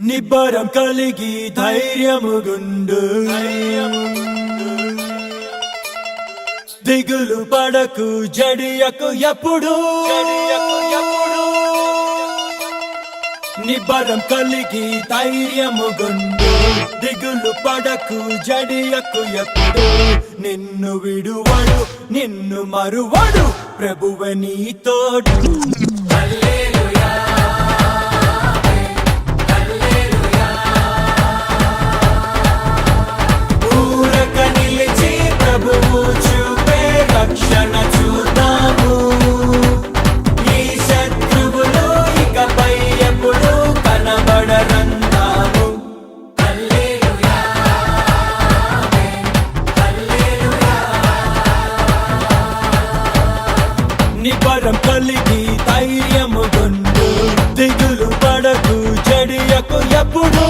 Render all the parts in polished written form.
నిబ్బరం కలిగి ధైర్యముగుండు దిగులు పడకు జడియకు ఎప్పుడు నిబ్బరం కలిగి ధైర్యముగుండు దిగులు పడకు జడియకు ఎప్పుడు నిన్ను విడువడు నిన్ను మరువడు ప్రభువే నీ తోడు ప్రభువు చూపే రక్షణ చూద్దాము ఈ శత్రువులు ఇకపై ఎప్పుడు కనబడరందాము హల్లెలూయా హల్లెలూయా నిబ్బరం కలిగి ధైర్యముగుండు దిగులు పడకు జడియకు ఎప్పుడు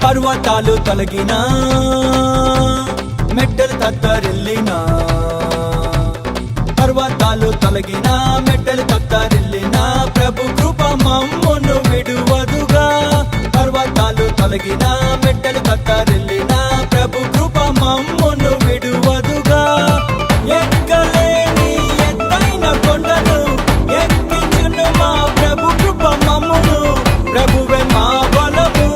పర్వతాలు తొలగినా మెట్టలు తత్తరిల్లినా పర్వతాలు తొలగినా మెట్టలు తత్తరిల్లినా ప్రభు కృప మమ్మును విడువదుగా పర్వతాలు తొలగినా మెట్టలు తత్తరిల్లినా ప్రభు కృప మమ్మును విడువదుగా ఎక్కలేని ఎత్తైన కొండను ఎక్కించును మా ప్రభు కృప మమ్మును ప్రభువే మా బలము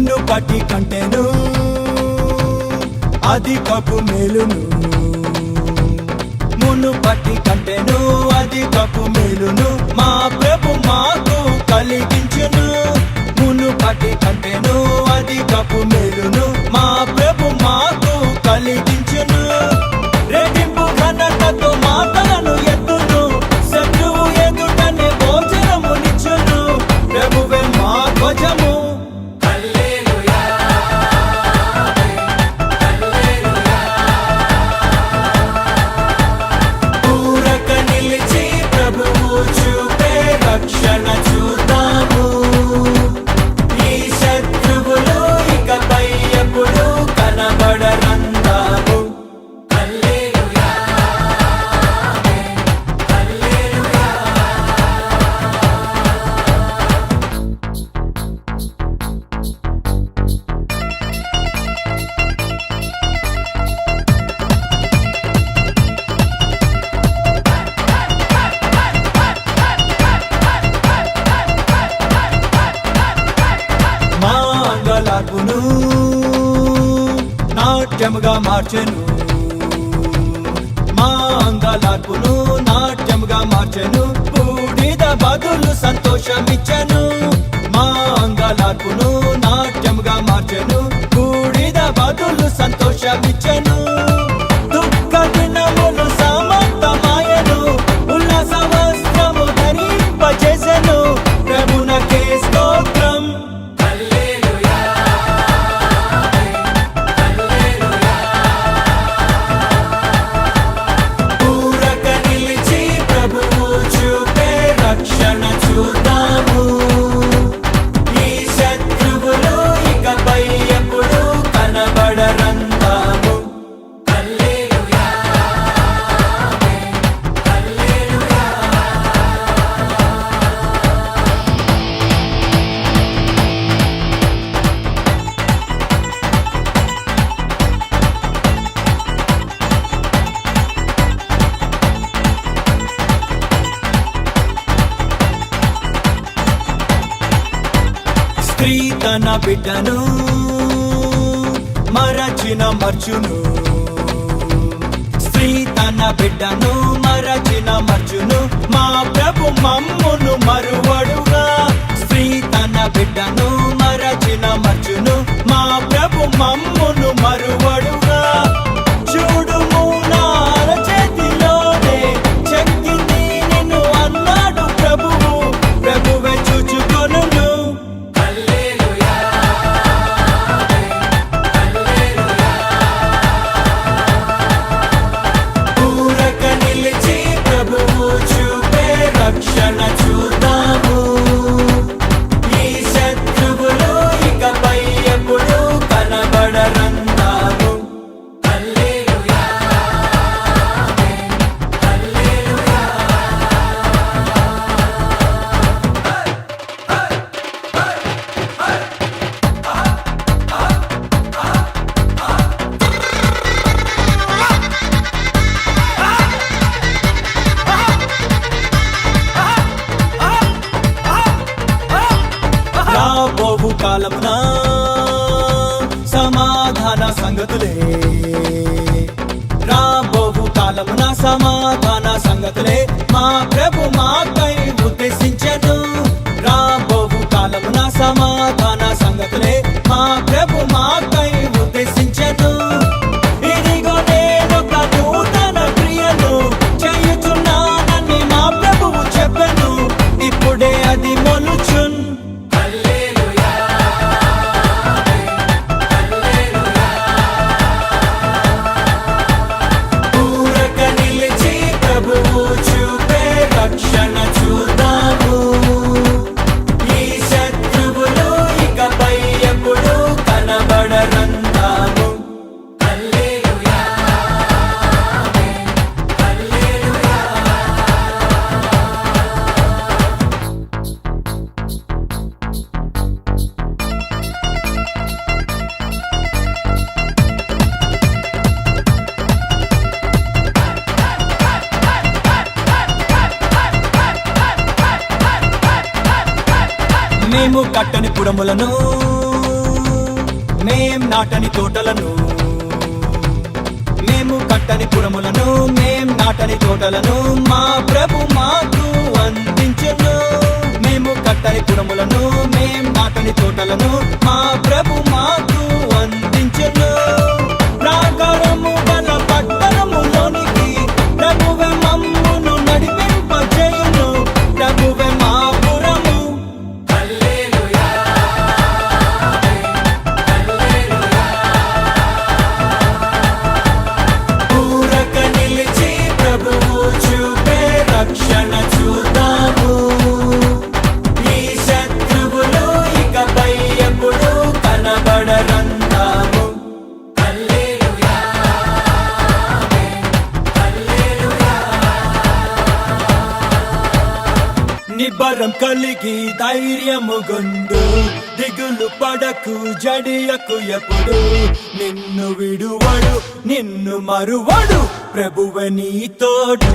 మునుపటి కంటెను అధికపు మేలును మునుపటి కంటెను అధికపు మేలును మా ప్రభు మాకు కలిగించును మునుపటి కంటెను అధికపు మేలును మా ప్రభు మాకు కలిగించును రెట్టింపు ఘనతతో మాటలను ఎత్తును శత్రువు ఎదుటనే భోజనమునిచ్చును ప్రభువే మా ధ్వజము రక్షణ చూద్దాము ఈ శత్రువులు ఇకపై ఎప్పుడు కనబడరందాము హల్లెలూయా హల్లెలూయా అంగలార్పును నాట్యముగా మార్చెను మా అంగలార్పును నాట్యముగా మార్చెను బూడిద బదులు సంతోషమిచ్చెను మా అంగలార్పును నాట్యముగా మార్చెను బూడిద బదులు సంతోషమిచ్చెను దుఃఖ దినములు సమాప్తమాయెను ఉల్లాస వస్త్రము ధరింపజేసెను ప్రభునకే స్తోత్రం రక్షణ చూద్దాము స్త్రీ తన బిడ్డను మరచిన మర్చును, స్త్రీ తన బిడ్డను మరచిన మర్చును, మా ప్రభు మమ్మును మరువడుగా. స్త్రీ తన బిడ్డను మరచిన మర్చును, మా ప్రభు మమ్మును మరువడుగా. చూడుము నా చేతిలోనే చెక్కింది నిన్ను అన్నాడు ప్రభువు, ప్రభువే చూచుకొనును. ఊరక నిలిచి ప్రభువు చూపే రక్షణ చూద్దాము. ఈ శత్రువులు ఇకపై ఎప్పుడు కనబడరందాము. రాబోవు కాలమున సమాధాన సంగతులే, రాబోవు కాలమున సమాధాన సంగతులే మా ప్రభు మాకై ఉద్దేశించెను. రాబోవు కాలమున సమాధాన సంగతులే మా ప్రభు మాకై ఉద్దేశించెను. ఇదిగో నేనొక నూతన క్రియను చేయుచున్నానని మా ప్రభువు చెప్పెను, ఇప్పుడే అది మొలుచున్. రక్షణ చూద్దాము. ఈ శత్రువులు ఇకపై ఎప్పుడు కనబడరందాము. మేము కట్టని పురములను, మేం నాటని తోటలను, మేము కట్టని పురములను, మేం నాటని తోటలను మా ప్రభు మాకు అందించెను. మేము కట్టని పురములను, మేం నాటని తోటలను మా ప్రభు మాకు అందించెను. ప్రాకారము గల పట్టణములోనికి ప్రభువే మమ్మును నడిపింపజేయును, ప్రభువే మా పురము. ఊరక నిలిచి ప్రభువు చూపే రక్షణ చూద్దాము. ఈ శత్రువులు ఇకపై ఎప్పుడు కనబడరందాము. నిబ్బరం కలిగి ధైర్యము గొందు, దిగులు పడకు జడియకు ఎప్పుడు. నిన్ను విడువడు నిన్ను మరువడు ప్రభువే నీ తోడు.